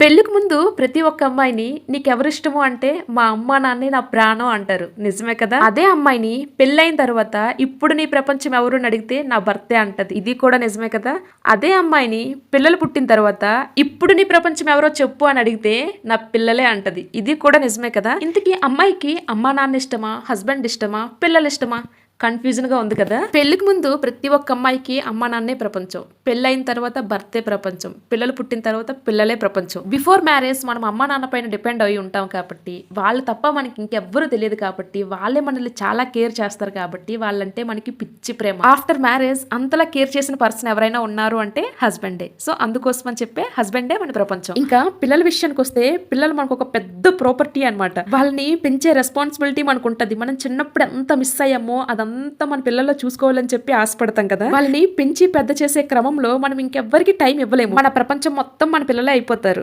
పెళ్ళికి ముందు ప్రతి ఒక్క అమ్మాయిని నీకెవరిష్టము అంటే మా అమ్మ నాన్నే నా ప్రాణం అంటారు. నిజమే కదా? అదే అమ్మాయిని పెళ్ళైన తర్వాత ఇప్పుడు నీ ప్రపంచం ఎవరు అని అడిగితే నా భర్తే అంటది. ఇది కూడా నిజమే కదా? అదే అమ్మాయిని పిల్లలు పుట్టిన తర్వాత ఇప్పుడు నీ ప్రపంచం ఎవరో చెప్పు అని అడిగితే నా పిల్లలే అంటది. ఇది కూడా నిజమే కదా? ఇంతకీ అమ్మాయికి అమ్మా నాన్న ఇష్టమా, హస్బెండ్ ఇష్టమా, పిల్లలు ఇష్టమా? కన్ఫ్యూజన్ గా ఉంది కదా. పెళ్లికి ముందు ప్రతి ఒక్క అమ్మాయికి అమ్మా నాన్నే ప్రపంచం, పెళ్ళైన తర్వాత భర్తే ప్రపంచం, పిల్లలు పుట్టిన తర్వాత పిల్లలే ప్రపంచం. బిఫోర్ మ్యారేజ్ మనం అమ్మా నాన్న పైన డిపెండ్ అయి ఉంటాం కాబట్టి, వాళ్ళు తప్ప మనకి ఇంకెవ్వరూ తెలియదు కాబట్టి, వాళ్ళే మనల్ని చాలా కేర్ చేస్తారు కాబట్టి వాళ్ళంటే మనకి పిచ్చి ప్రేమ. ఆఫ్టర్ మ్యారేజ్ అంతలా కేర్ చేసిన పర్సన్ ఎవరైనా ఉన్నారు అంటే హస్బెండే. సో అందుకోసం అని చెప్పే హస్బెండే మన ప్రపంచం. ఇంకా పిల్లల విషయానికి వస్తే పిల్లలు మనకు ఒక పెద్ద ప్రాపర్టీ అన్నమాట. వాళ్ళని పెంచే రెస్పాన్సిబిలిటీ మనకు ఉంటది. మనం చిన్నప్పుడు ఎంత మిస్ అయ్యామో అదంతా మన పిల్లల్లో చూసుకోవాలని చెప్పి ఆశపడతాం కదా. వాళ్ళని పెంచి పెద్ద చేసే క్రమంలో మనం ఇంకెవ్వరికి టైం ఇవ్వలేము. మన ప్రపంచం మొత్తం మన పిల్లలే అయిపోతారు.